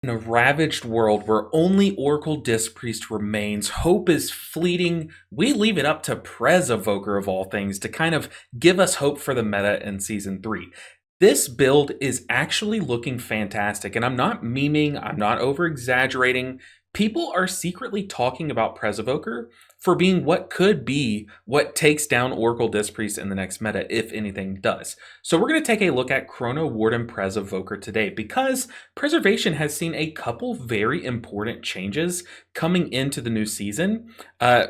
In a ravaged world where only Oracle Disc Priest remains, hope is fleeting. We leave it up to Evoker of all things to kind of give us hope for the meta in Season 3. This build is actually looking fantastic, and I'm not memeing, I'm not over exaggerating. People are secretly talking about Evoker for being what could be what takes down Oracle Disc Priest in the next meta, if anything does. So we're going to take a look at Chronowarden Evoker today because Preservation has seen a couple very important changes coming into the new season.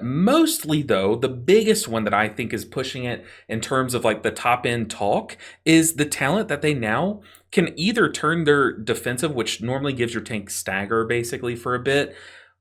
Mostly, though, the biggest one that I think is pushing it in terms of like the top end talk is the talent that they now can either turn their defensive, which normally gives your tank stagger basically for a bit,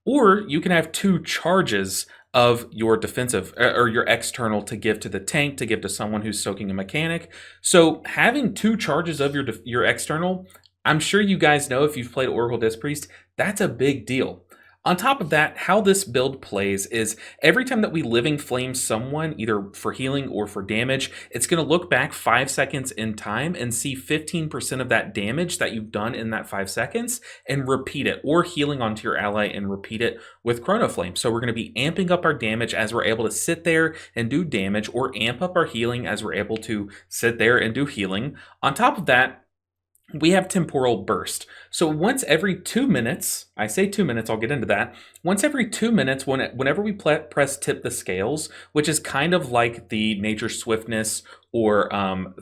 or you can have 2 charges of your defensive or your external to give to the tank, to give to someone who's soaking a mechanic. So having 2 charges of your external, I'm sure you guys know if you've played Oracle Disc Priest, that's a big deal. On top of that, how this build plays is every time that we Living Flame someone, either for healing or for damage, it's going to look back 5 seconds in time and see 15% of that damage that you've done in that 5 seconds and repeat it, or healing onto your ally and repeat it with Chrono Flame. So we're going to be amping up our damage as we're able to sit there and do damage, or amp up our healing as we're able to sit there and do healing. On top of that, we have temporal burst. So once every 2 minutes, I say 2 minutes, I'll get into that. Once every 2 minutes, whenever we press tip the scales, which is kind of like the nature swiftness or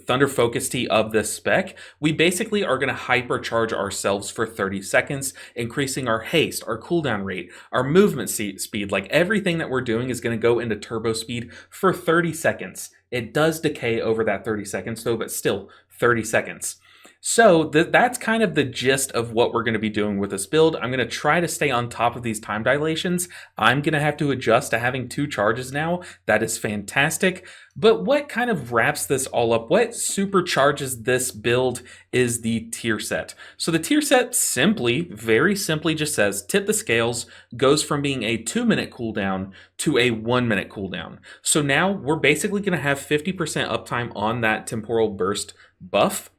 thunder focus tea of this spec, we basically are going to hypercharge ourselves for 30 seconds, increasing our haste, our cooldown rate, our movement speed. Like everything that we're doing is going to go into turbo speed for 30 seconds. It does decay over that 30 seconds though, but still 30 seconds. So that's kind of the gist of what we're going to be doing with this build. I'm going to try to stay on top of these time dilations. I'm going to have to adjust to having 2 charges now. That is fantastic. But what kind of wraps this all up, what supercharges this build is the tier set. So the tier set simply, very simply just says tip the scales, goes from being a 2-minute cooldown to a 1-minute cooldown. So now we're basically going to have 50% uptime on that temporal burst buff,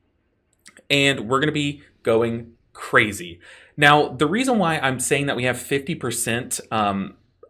and we're going to be going crazy. Now, the reason why I'm saying that we have 50%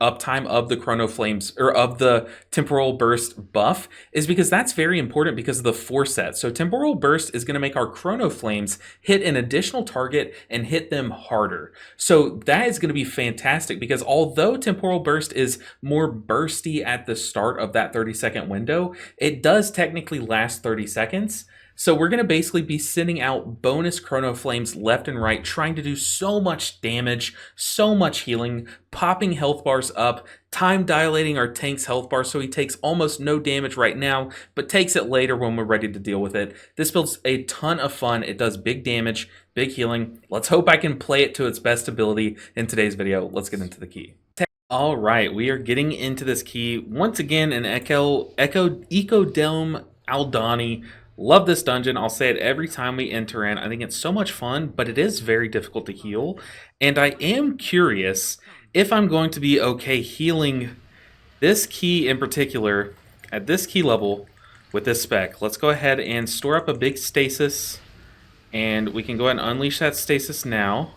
uptime of the Chrono Flames, or of the Temporal Burst buff, is because that's very important because of the 4 set. So Temporal Burst is going to make our Chrono Flames hit an additional target and hit them harder. So that is going to be fantastic because although Temporal Burst is more bursty at the start of that 30-second window, it does technically last 30 seconds. So we're going to basically be sending out bonus Chrono Flames left and right, trying to do so much damage, so much healing, popping health bars up, time dilating our tank's health bar so he takes almost no damage right now, but takes it later when we're ready to deal with it. This build's a ton of fun. It does big damage, big healing. Let's hope I can play it to its best ability in today's video. Let's get into the key. All right, we are getting into this key. Once again, an Ecodome Aldani. Love this dungeon. I'll say it every time we enter in. I think it's so much fun, but it is very difficult to heal. And I am curious if I'm going to be okay healing this key in particular at this key level with this spec. Let's go ahead and store up a big stasis, and we can go ahead and unleash that stasis now.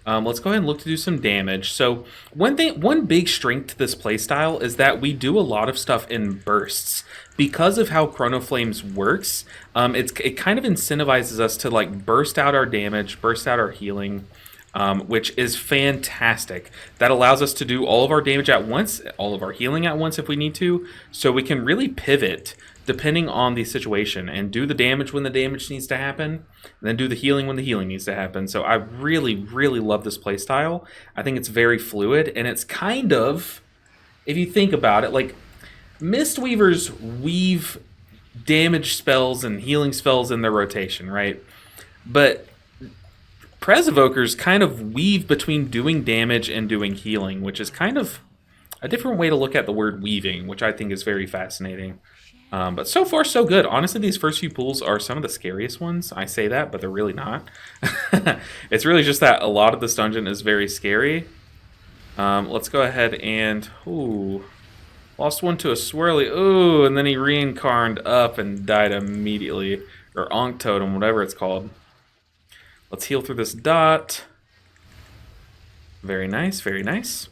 Let's go ahead and look to do some damage. So one big strength to this playstyle is that we do a lot of stuff in bursts. Because of how Chrono Flames works, it kind of incentivizes us to like burst out our damage, burst out our healing, which is fantastic. That allows us to do all of our damage at once, all of our healing at once if we need to, so we can really pivot depending on the situation and do the damage when the damage needs to happen, and then do the healing when the healing needs to happen. So I really, really love this playstyle. I think it's very fluid, and it's kind of, if you think about it, like Mistweavers weave damage spells and healing spells in their rotation, right? But Evokers kind of weave between doing damage and doing healing, which is kind of a different way to look at the word weaving, which I think is very fascinating. But so far, so good. Honestly, these first few pools are some of the scariest ones. I say that, but they're really not. It's really just that a lot of this dungeon is very scary. Let's go ahead and... Ooh, lost one to a swirly. Ooh, and then he reincarned up and died immediately. Or Ankh Totem, whatever it's called. Let's heal through this dot. Very nice, very nice.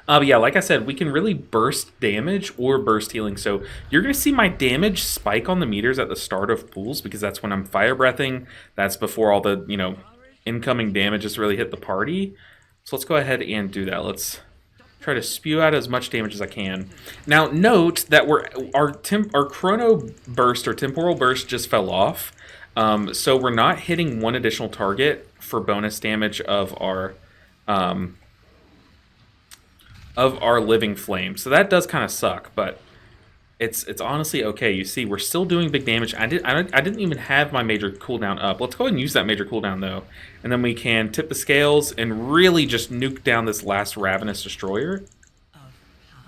But yeah, like I said, we can really burst damage or burst healing. So you're going to see my damage spike on the meters at the start of pools because that's when I'm fire breathing. That's before all the, incoming damage has really hit the party. So let's go ahead and do that. Let's try to spew out as much damage as I can. Now, note that our chrono burst or temporal burst just fell off. So we're not hitting one additional target for bonus damage of our living flame. So that does kind of suck, but it's honestly okay. You see, we're still doing big damage. I didn't even have my major cooldown up. Let's go ahead and use that major cooldown though, and then we can tip the scales and really just nuke down this last Ravenous Destroyer.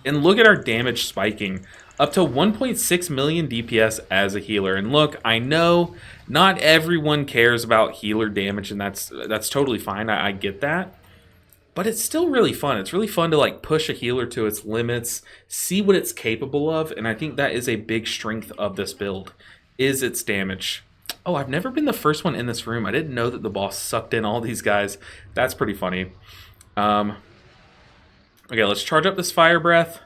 And look at our damage spiking up to 1.6 million DPS as a healer. And look, I know not everyone cares about healer damage, and that's totally fine. I get that. But it's still really fun. It's really fun to like push a healer to its limits, see what it's capable of, and I think that is a big strength of this build, is its damage. Oh, I've never been the first one in this room. I didn't know that the boss sucked in all these guys. That's pretty funny. Okay, let's charge up this fire breath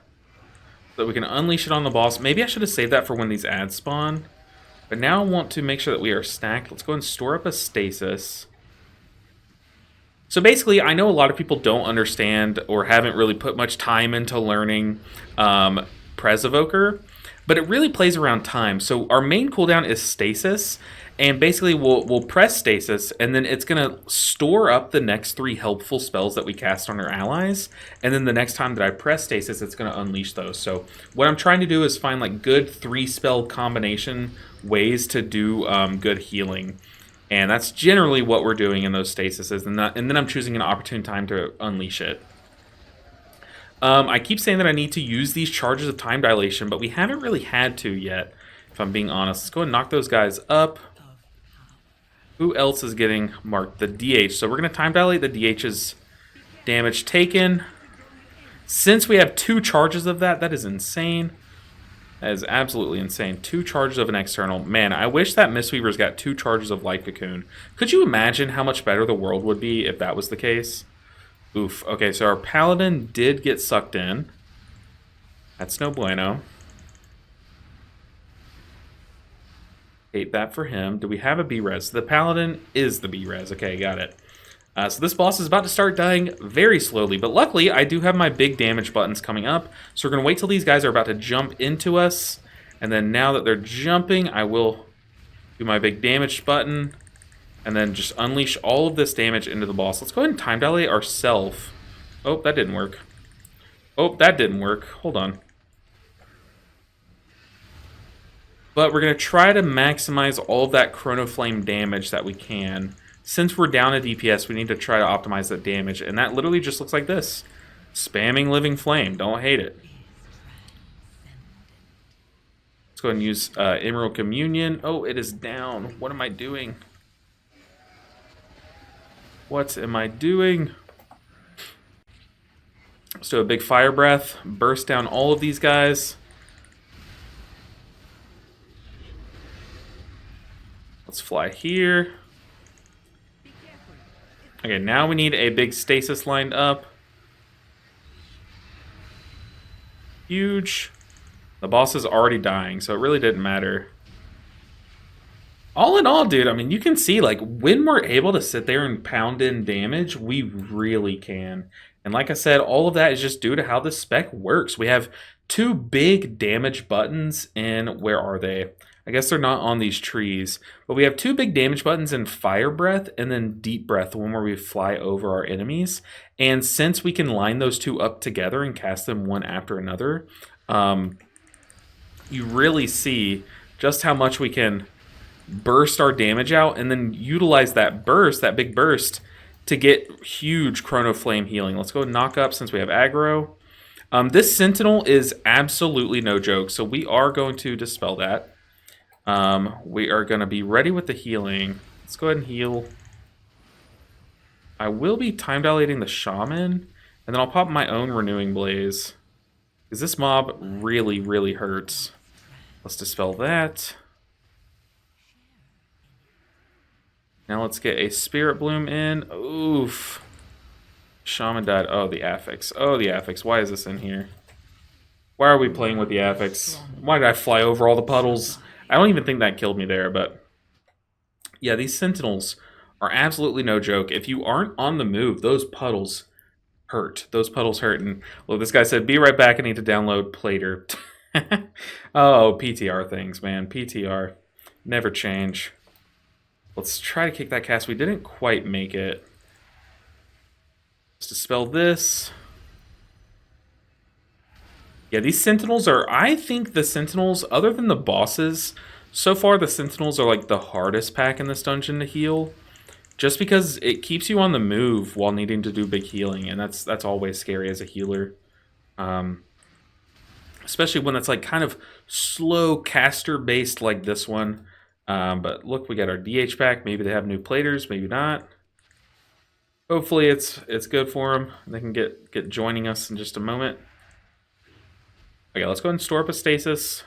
so that we can unleash it on the boss. Maybe I should have saved that for when these ads spawn. But now I want to make sure that we are stacked. Let's go and store up a stasis. So basically, I know a lot of people don't understand or haven't really put much time into learning Prez Evoker, but it really plays around time. So our main cooldown is stasis, and basically we'll press stasis, and then it's going to store up the next 3 helpful spells that we cast on our allies, and then the next time that I press stasis, it's going to unleash those. So what I'm trying to do is find like good 3-spell combination ways to do good healing. And that's generally what we're doing in those stasises, and then I'm choosing an opportune time to unleash it. I keep saying that I need to use these charges of Time Dilation, but we haven't really had to yet, if I'm being honest. Let's go and knock those guys up. Who else is getting marked? The DH. So we're going to Time Dilate the DH's damage taken. Since we have 2 charges of that, that is insane. That is absolutely insane. 2 charges of an external. Man, I wish that Mistweaver's got 2 charges of Light Cocoon. Could you imagine how much better the world would be if that was the case? Oof. Okay, so our Paladin did get sucked in. That's no bueno. Hate that for him. Do we have a B-Res? The Paladin is the B-Res. Okay, got it. So this boss is about to start dying very slowly, but luckily I do have my big damage buttons coming up, so we're going to wait till these guys are about to jump into us, and then now that they're jumping, I will do my big damage button, and then just unleash all of this damage into the boss. Let's go ahead and Time Dilate ourselves. Oh, that didn't work. Oh, that didn't work. Hold on. But we're going to try to maximize all of that Chrono Flame damage that we can. Since we're down a DPS, we need to try to optimize that damage, and that literally just looks like this. Spamming Living Flame. Don't hate it. Let's go ahead and use Emerald Communion. Oh, it is down. What am I doing? What am I doing? Let's do a big Fire Breath. Burst down all of these guys. Let's fly here. Okay, now we need a big stasis lined up. Huge. The boss is already dying, so it really didn't matter. All in all, dude, I mean, you can see, like, when we're able to sit there and pound in damage, we really can. And like I said, all of that is just due to how this spec works. We have 2 big damage buttons in, where are they? I guess they're not on these trees. But we have 2 big damage buttons in Fire Breath and then Deep Breath, the one where we fly over our enemies. And since we can line those 2 up together and cast them one after another, you really see just how much we can burst our damage out and then utilize that burst, that big burst, to get huge Chrono Flame healing. Let's go knock up since we have aggro. This Sentinel is absolutely no joke, so we are going to dispel that. We are going to be ready with the healing. Let's go ahead and heal. I will be Time Dilating the Shaman, and then I'll pop my own Renewing Blaze, because this mob really, really hurts. Let's dispel that. Now let's get a Spirit Bloom in. Oof. Shaman died. Oh, the affix. Oh, the affix. Why is this in here? Why are we playing with the affix? Why did I fly over all the puddles? I don't even think that killed me there, but... Yeah, these sentinels are absolutely no joke. If you aren't on the move, those puddles hurt. Those puddles hurt. And look, this guy said, be right back. I need to download Plater. Oh, PTR things, man. PTR. Never change. Let's try to kick that cast. We didn't quite make it. Let's dispel this. Yeah, these sentinels are... I think the sentinels, other than the bosses, so far the sentinels are like the hardest pack in this dungeon to heal. Just because it keeps you on the move while needing to do big healing, and that's always scary as a healer. Especially when it's like kind of slow caster based like this one. But look, we got our DH pack. Maybe they have new platers, maybe not. Hopefully it's good for them. They can get joining us in just a moment. Okay, let's go ahead and store up a stasis.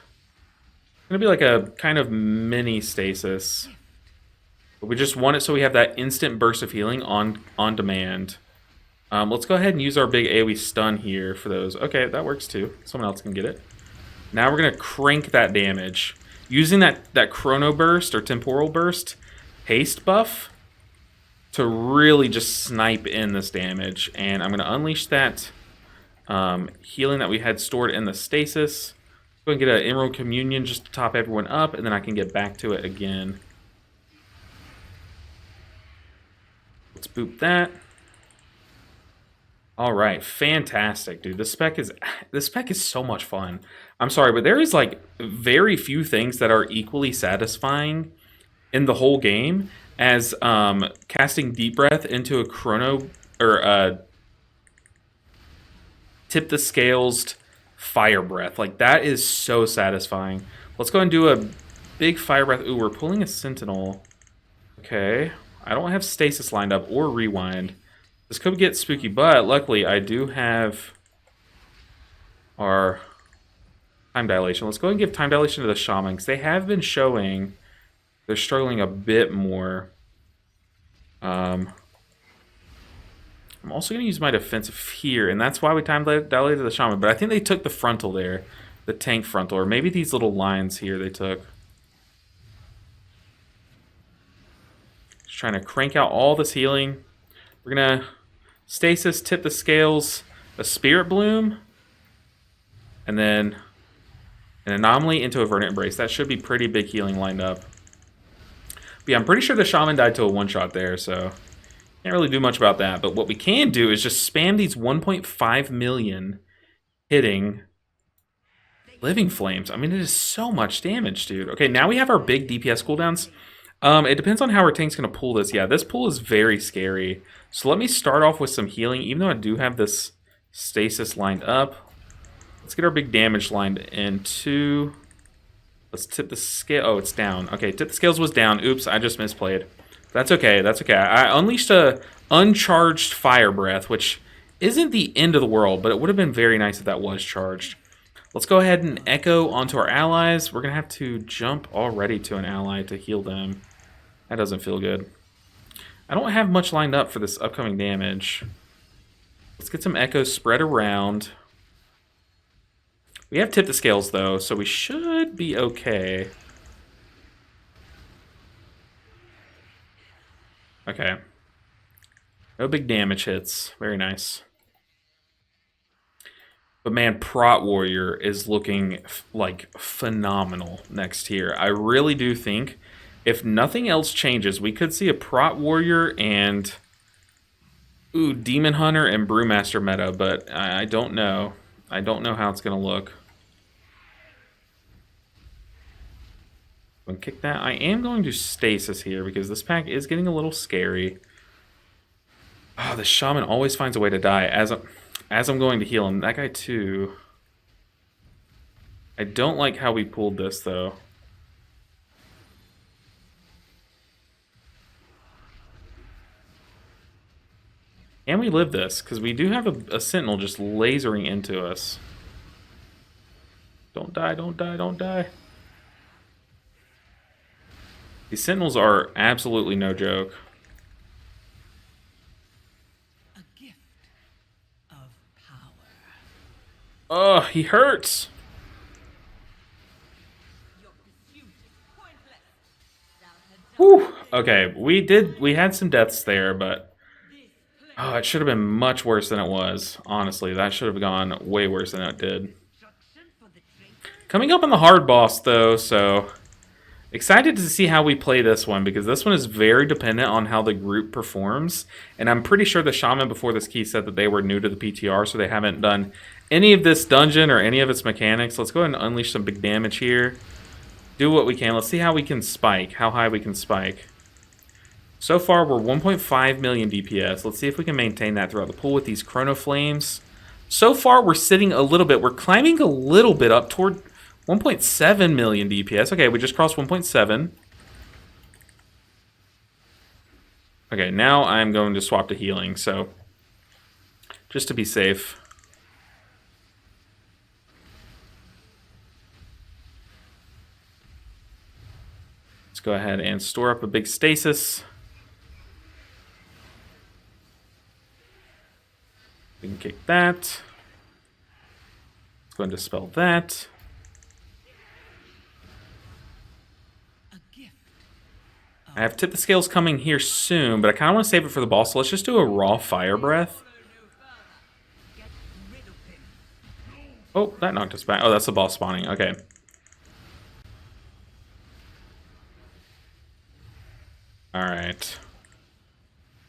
It's gonna be like a kind of mini stasis. But we just want it so we have that instant burst of healing on demand. Let's go ahead and use our big AoE stun here for those. Okay, that works too. Someone else can get it. Now we're going to crank that damage. Using that Chrono Burst or Temporal Burst haste buff to really just snipe in this damage. And I'm going to unleash that healing that we had stored in the stasis. Go and get an Emerald Communion just to top everyone up, and then I can get back to it again. Let's boop that. All right, fantastic, dude. This spec is so much fun. I'm sorry, but there is like very few things that are equally satisfying in the whole game as casting Deep Breath into a Chrono or Tip the Scales Fire Breath. Like that is so satisfying. Let's go and do a big Fire Breath. Ooh, we're pulling a Sentinel. Okay, I don't have Stasis lined up or Rewind. This could get spooky, but luckily I do have our Time Dilation. Let's go ahead and give Time Dilation to the Shaman, because they have been showing they're struggling a bit more. I'm also going to use my defensive here, and that's why we Time Dilated the Shaman, but I think they took the frontal there, the tank frontal, or maybe these little lines here they took. Just trying to crank out all this healing. We're going to Stasis, Tip the Scales, a Spirit Bloom, and then an Anomaly into a Verdant Embrace. That should be pretty big healing lined up. But yeah, I'm pretty sure the Shaman died to a one-shot there, so can't really do much about that. But what we can do is just spam these 1.5 million hitting Living Flames. I mean, it is so much damage, dude. Okay, now we have our big DPS cooldowns. It depends on how our tank's going to pull this. Yeah, this pull is very scary. So let me start off with some healing, even though I do have this stasis lined up. Let's get our big damage lined into... Let's tip the scale. Oh, it's down. Okay, tip the scales was down. Oops, I just misplayed. That's okay, that's okay. I unleashed a uncharged Fire Breath, which isn't the end of the world, but it would have been very nice if that was charged. Let's go ahead and echo onto our allies. We're going to have to jump already to an ally to heal them. That doesn't feel good. I don't have much lined up for this upcoming damage. Let's get some echoes spread around. We have tipped the scales, though, so we should be okay. Okay. No big damage hits. Very nice. But man, Prot Warrior is looking like phenomenal next here. I really do think if nothing else changes, we could see a Prot Warrior and Demon Hunter and Brewmaster meta, but I don't know. I don't know how it's going to look. I'm going to kick that. I am going to Stasis here because this pack is getting a little scary. Oh, the Shaman always finds a way to die as I'm going to heal him. That guy too. I don't like how we pulled this though. Can we live this? Because we do have a Sentinel just lasering into us. Don't die, don't die, don't die. These Sentinels are absolutely no joke. Oh, he hurts. Whew. Okay, we had some deaths there, but oh, it should have been much worse than it was. Honestly, that should have gone way worse than it did. Coming up on the hard boss, though, so excited to see how we play this one, because this one is very dependent on how the group performs. And I'm pretty sure the shaman before this key said that they were new to the PTR, so they haven't done any of this dungeon or any of its mechanics. Let's go ahead and unleash some big damage here. Do what we can. Let's see how we can spike, how high we can spike. So far, we're 1.5 million DPS. Let's see if we can maintain that throughout the pool with these Chrono Flames. So far, we're sitting a little bit. We're climbing a little bit up toward 1.7 million DPS. Okay, we just crossed 1.7. Okay, now I'm going to swap to healing, so just to be safe. Let's go ahead and store up a big stasis. We can kick that. Let's go and dispel that. I have Tip the Scales coming here soon, but I kind of want to save it for the boss, so let's just do a raw fire breath. Oh, that knocked us back. Oh, that's the boss spawning. Okay. Alright.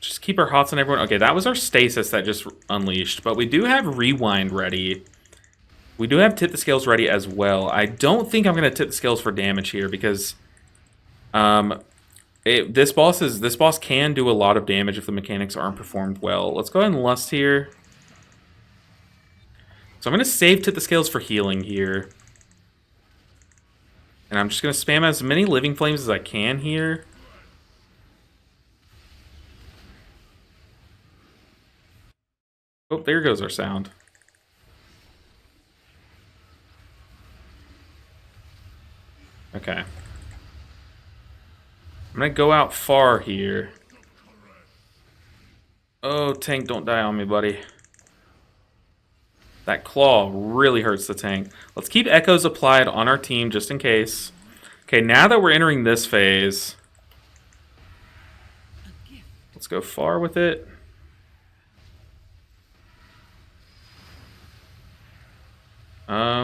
Just keep our hots on everyone. Okay, that was our stasis that just unleashed, but we do have Rewind ready. We do have Tip the Scales ready as well. I don't think I'm going to tip the scales for damage here, because this boss can do a lot of damage if the mechanics aren't performed well. Let's go ahead and Lust here. So I'm going to save Tip the Scales for healing here. And I'm just going to spam as many Living Flames as I can here. Oh, there goes our sound. Okay. I'm going to go out far here. Oh, tank, don't die on me, buddy. That claw really hurts the tank. Let's keep echoes applied on our team just in case. Okay, now that we're entering this phase, let's go far with it.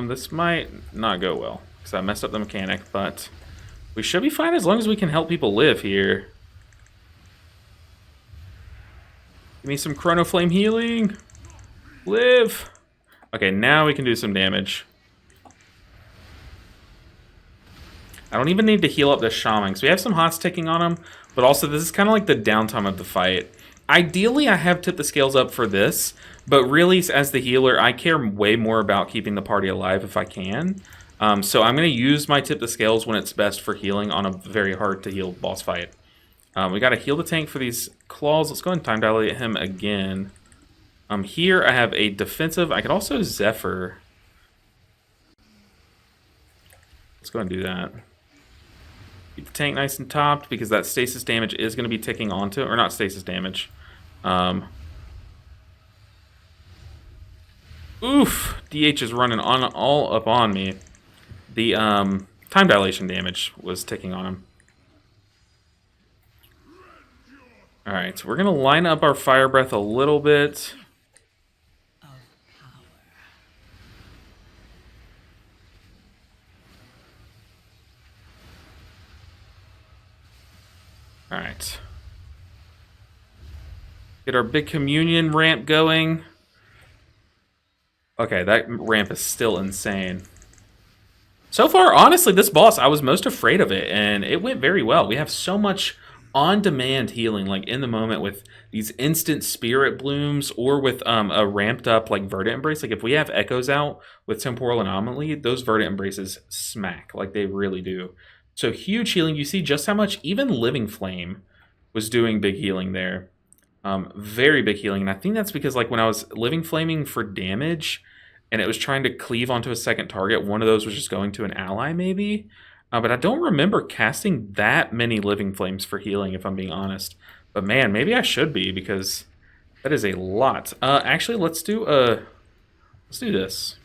This might not go well, because I messed up the mechanic, but we should be fine as long as we can help people live here. Give me some Chrono Flame healing. Live. Okay, now we can do some damage. I don't even need to heal up the shaman, because we have some hots ticking on him, but also this is kind of like the downtime of the fight. Ideally, I have tipped the scales up for this, but really, as the healer, I care way more about keeping the party alive if I can. So I'm going to use my tip the scales when it's best for healing on a very hard-to-heal boss fight. We got to heal the tank for these claws. Let's go ahead and time dilate him again. Here I have a defensive. I could also Zephyr. Let's go ahead and do that. Keep the tank nice and topped, because that stasis damage is going to be ticking onto, or not stasis damage. Oof! DH is running on all up on me. The time dilation damage was ticking on him. Alright, so we're going to line up our fire breath a little bit. Alright. Get our big communion ramp going. Okay, that ramp is still insane. So far, honestly, this boss, I was most afraid of it, and it went very well. We have so much on-demand healing, like in the moment, with these instant spirit blooms, or with a ramped-up like Verdant Embrace. Like if we have echoes out with Temporal Anomaly, those Verdant Embraces smack, like they really do. So huge healing. You see just how much even Living Flame was doing big healing there. Very big healing. And I think that's because like when I was Living Flaming for damage and it was trying to cleave onto a second target, one of those was just going to an ally maybe. But I don't remember casting that many Living Flames for healing, if I'm being honest. But man, maybe I should be, because that is a lot. Actually, let's do this.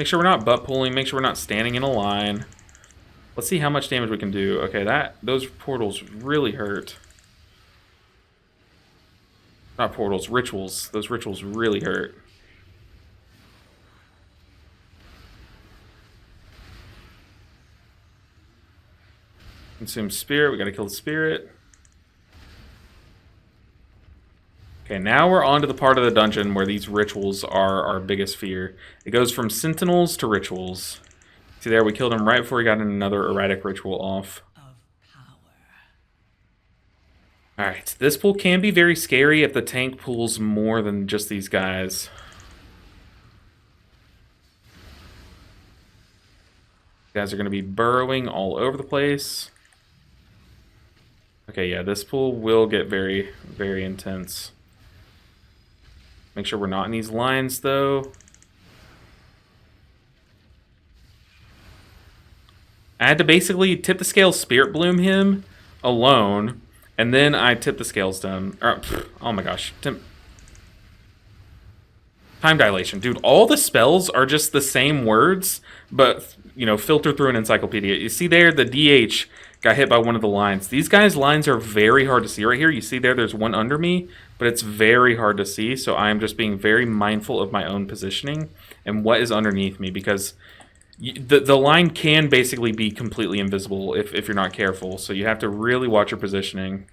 Make sure we're not butt pulling. Make sure we're not standing in a line. Let's see how much damage we can do. Okay, those portals really hurt. Not portals, rituals. Those rituals really hurt. Consume spirit. We gotta kill the spirit. Okay, now we're on to the part of the dungeon where these rituals are our biggest fear. It goes from sentinels to rituals. See there, we killed him right before he got another erratic ritual off. Alright, this pool can be very scary if the tank pulls more than just these guys. Guys are going to be burrowing all over the place. Okay, yeah, this pool will get very, very intense. Make sure we're not in these lines, though. I had to basically tip the scales, Spirit Bloom him alone, and then I tipped the scales down. Oh my gosh. Time Dilation. Dude, all the spells are just the same words, but, you know, filtered through an encyclopedia. You see there, the DH got hit by one of the lines. These guys' lines are very hard to see. Right here, you see there's one under me, but it's very hard to see, so I'm just being very mindful of my own positioning and what is underneath me, because the line can basically be completely invisible if you're not careful, so you have to really watch your positioning.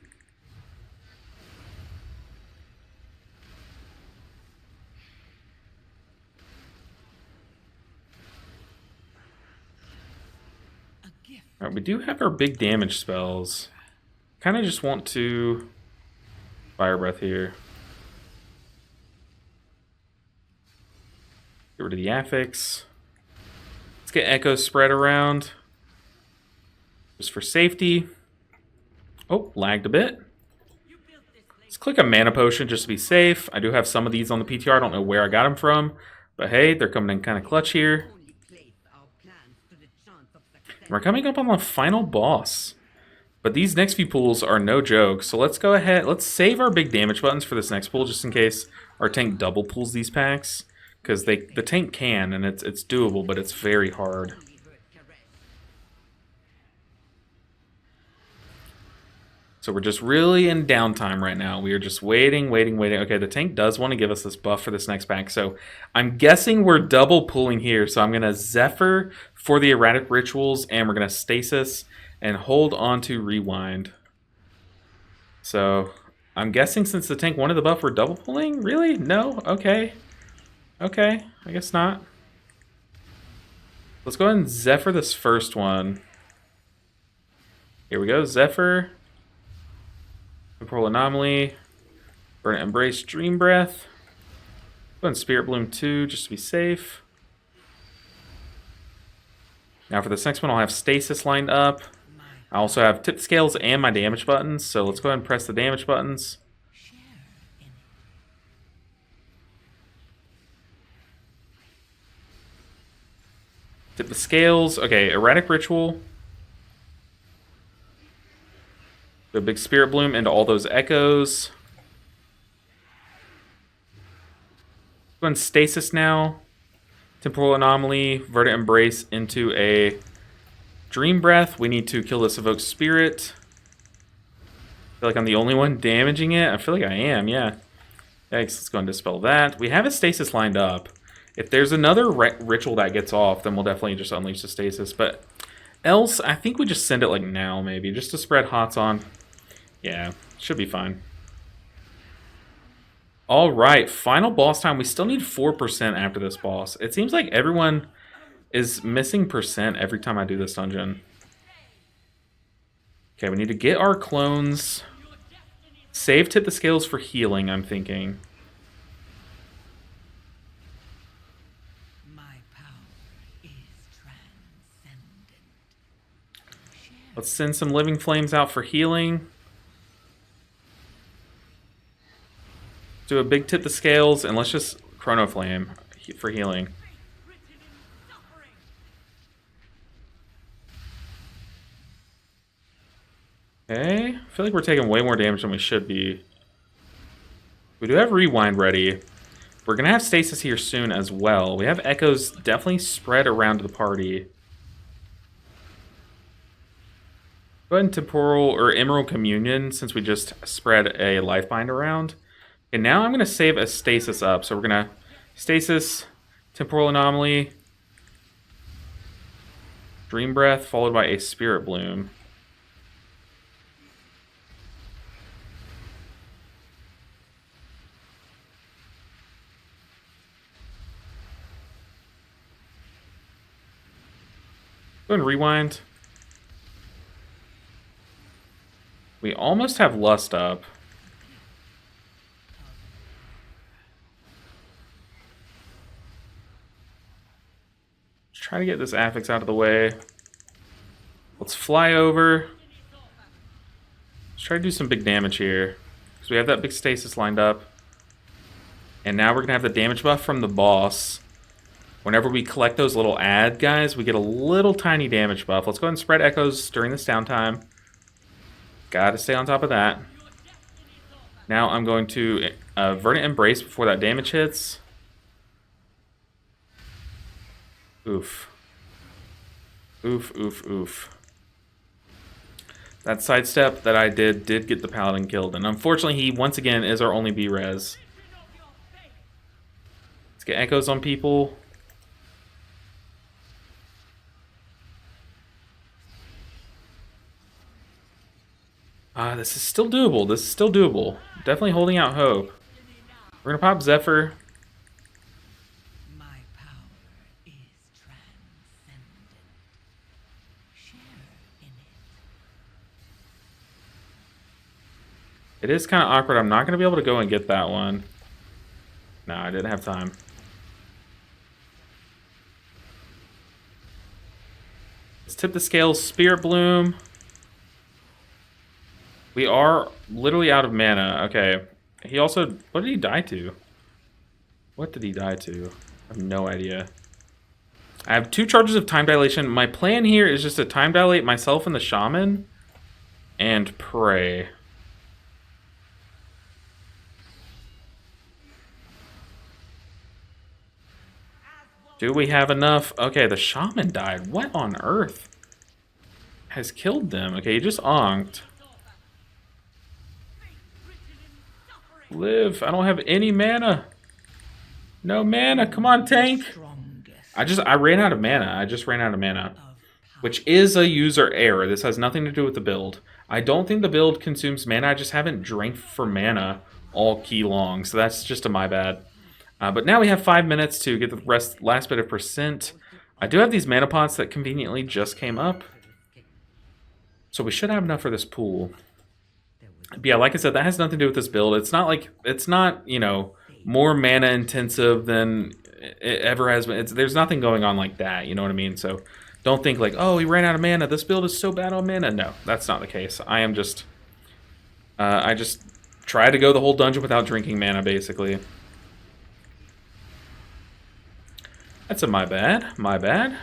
Alright, we do have our big damage spells. Kind of just want to Fire Breath here. Get rid of the affix. Let's get Echo spread around. Just for safety. Oh, lagged a bit. Let's click a mana potion just to be safe. I do have some of these on the PTR. I don't know where I got them from. But hey, they're coming in kind of clutch here. We're coming up on the final boss. But these next few pools are no joke. So let's go ahead. Let's save our big damage buttons for this next pool just in case our tank double pulls these packs. Because the tank can, and it's doable, but it's very hard. So we're just really in downtime right now. We are just waiting. Okay, the tank does want to give us this buff for this next pack. So I'm guessing we're double pulling here. So I'm going to Zephyr for the erratic rituals, and we're going to stasis and hold on to rewind. So I'm guessing since the tank wanted the buff, we're double pulling? Really? No? Okay. Okay, I guess not. Let's go ahead and Zephyr this first one. Here we go, Zephyr. Temporal Anomaly. Burn Embrace, Dream Breath. Go ahead and Spirit Bloom 2 just to be safe. Now for this next one, I'll have Stasis lined up. I also have Tip Scales and my damage buttons, so let's go ahead and press the damage buttons. Tip the scales. Okay, Erratic Ritual. The big Spirit Bloom into all those echoes. Go ahead and Stasis now. Temporal Anomaly, Verdant Embrace into a Dream Breath. We need to kill this Evoked Spirit. I feel like I'm the only one damaging it. I feel like I am, yeah. Yikes, let's go and dispel that. We have a Stasis lined up. If there's another ritual that gets off, then we'll definitely just unleash the Stasis. But else, I think we just send it like now, maybe, just to spread hots on. Yeah, should be fine. All right, final boss time. We still need 4% after this boss. It seems like everyone is missing percent every time I do this dungeon. Okay, we need to get our clones. Save Tip the Scales for healing, I'm thinking. Let's send some Living Flames out for healing. Do a big Tip the Scales, and let's just Chrono Flame for healing. Okay, I feel like we're taking way more damage than we should be. We do have Rewind ready, We're going to have stasis here soon as well. We have echoes definitely spread around the party. Go ahead and temporal or emerald communion since we just spread a life bind around. And now I'm going to save a stasis up. So we're going to stasis, temporal anomaly, dream breath, followed by a spirit bloom. Go ahead and rewind. We almost have lust up. Let's try to get this affix out of the way. Let's fly over. Let's try to do some big damage here. Because we have that big stasis lined up. And now we're going to have the damage buff from the boss. Whenever we collect those little ad guys, we get a little tiny damage buff. Let's go ahead and spread echoes during this downtime. Gotta stay on top of that. Now I'm going to Verdant Embrace before that damage hits. Oof. Oof, oof, oof. That sidestep that I did get the Paladin killed. And unfortunately, he, once again, is our only B-res. Let's get echoes on people. This is still doable. This is still doable. Definitely holding out hope. We're gonna pop Zephyr. My power is transcendent. Share in It is kind of awkward. I'm not gonna be able to go and get that one. No, I didn't have time. Let's tip the scales. Spirit Bloom. We are literally out of mana. Okay. He also... What did he die to? What did he die to? I have no idea. I have 2 charges of Time Dilation. My plan here is just to Time Dilate myself and the Shaman. And pray. Do we have enough? Okay, the Shaman died. What on earth has killed them? Okay, he just onked. Live. I don't have any mana. No mana. Come on, tank. I ran out of mana. I just ran out of mana. Which is a user error. This has nothing to do with the build. I don't think the build consumes mana. I just haven't drank for mana all key long. So that's just a my bad. But now we have 5 minutes to get the last bit of percent. I do have these mana pots that conveniently just came up. So we should have enough for this pool. But yeah, like I said, that has nothing to do with this build. It's not, you know, more mana intensive than it ever has been. There's nothing going on like that, you know what I mean? So don't think like, oh, he ran out of mana. This build is so bad on mana. No, that's not the case. I just try to go the whole dungeon without drinking mana, basically. That's a my bad. My bad.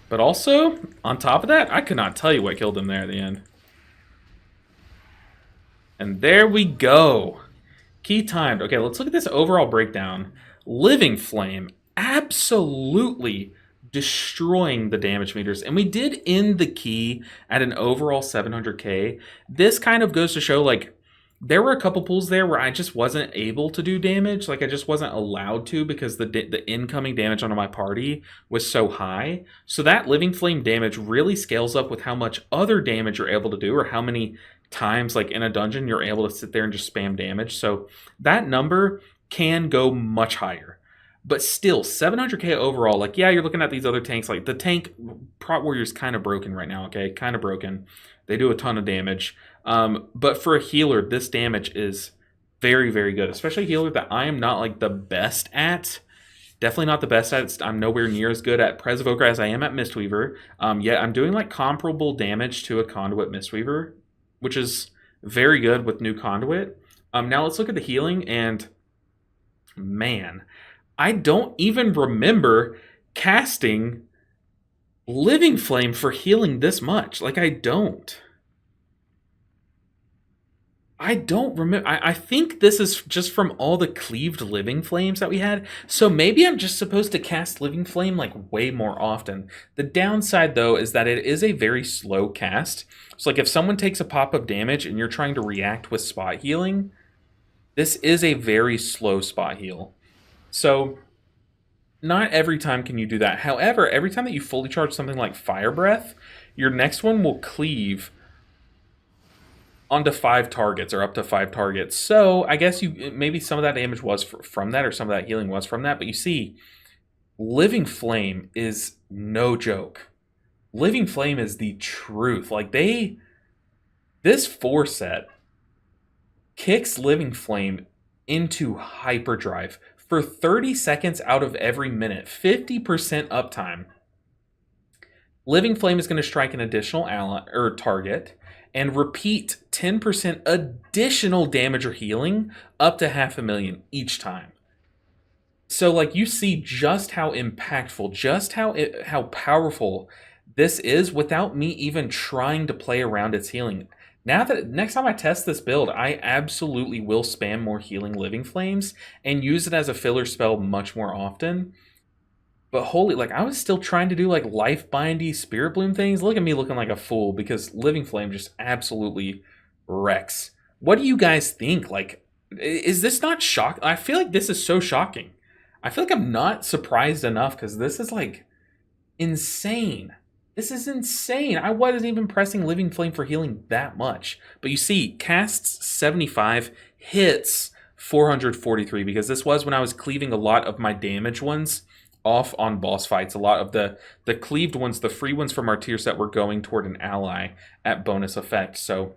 But also, on top of that, I could not tell you what killed him there at the end. And there we go. Key timed. Okay, let's look at this overall breakdown. Living Flame, absolutely destroying the damage meters. And we did end the key at an overall 700k. This kind of goes to show, like, there were a couple pulls there where I just wasn't able to do damage. Like, I just wasn't allowed to because the incoming damage onto my party was so high. So that Living Flame damage really scales up with how much other damage you're able to do, or how many times, like, in a dungeon, you're able to sit there and just spam damage. So that number can go much higher. But still, 700k overall, like, yeah, you're looking at these other tanks. Like, the tank, Prot Warrior's kind of broken right now, okay? Kind of broken. They do a ton of damage. But for a healer, this damage is very, very good. Especially a healer that I am not, like, the best at. Definitely not the best at. I'm nowhere near as good at Prez Evoker as I am at Mistweaver. Yet I'm doing, like, comparable damage to a Conduit Mistweaver, which is very good with new Conduit. Now let's look at the healing, and man, I don't even remember casting Living Flame for healing this much. Like, I don't. I don't remember. I think this is just from all the cleaved living flames that we had. So maybe I'm just supposed to cast living flame like way more often. The downside though is that it is a very slow cast. So like if someone takes a pop of damage and you're trying to react with spot healing, this is a very slow spot heal. So not every time can you do that. However, every time that you fully charge something like Fire Breath, your next one will cleave onto 5 targets or up to 5 targets. So I guess you maybe some of that damage was from that, or some of that healing was from that. But you see, Living Flame is no joke. Living Flame is the truth. Like this 4 set kicks Living Flame into hyperdrive for 30 seconds out of every minute, 50% uptime. Living Flame is going to strike an additional ally or target and repeat 10% additional damage or healing up to 500,000 each time. So like you see just how impactful, just how powerful this is without me even trying to play around its healing. Now that next time I test this build, I absolutely will spam more healing Living Flames and use it as a filler spell much more often. But holy, like I was still trying to do like life bindy spirit bloom things. Look at me looking like a fool because Living Flame just absolutely wrecks. What do you guys think? Like, is this not shock? I feel like this is so shocking. I feel like I'm not surprised enough because this is like insane. This is insane. I wasn't even pressing Living Flame for healing that much. But you see, casts 75, hits 443 because this was when I was cleaving a lot of my damage ones off on boss fights. A lot of the cleaved ones, the free ones from our tier set, were going toward an ally at bonus effect. So,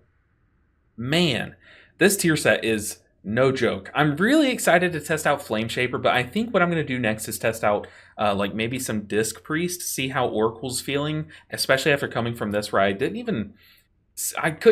man, this tier set is no joke. I'm really excited to test out Flame Shaper, but I think what I'm going to do next is test out like maybe some Disc Priest, see how Oracle's feeling, especially after coming from this where I couldn't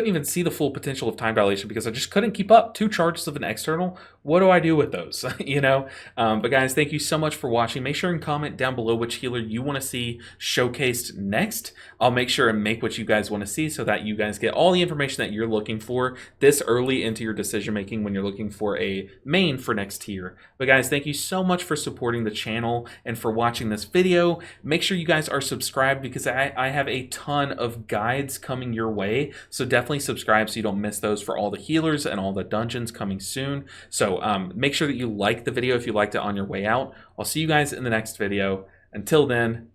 even see the full potential of Time Dilation because I just couldn't keep up. 2 charges of an external. What do I do with those? You know? But guys, thank you so much for watching. Make sure and comment down below which healer you want to see showcased next. I'll make sure and make what you guys want to see so that you guys get all the information that you're looking for this early into your decision making when you're looking for a main for next tier. But guys, thank you so much for supporting the channel and for watching this video. Make sure you guys are subscribed because I have a ton of guides coming your way. So definitely subscribe so you don't miss those for all the healers and all the dungeons coming soon. So make sure that you like the video if you liked it on your way out. I'll see you guys in the next video. Until then,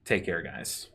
take care, guys.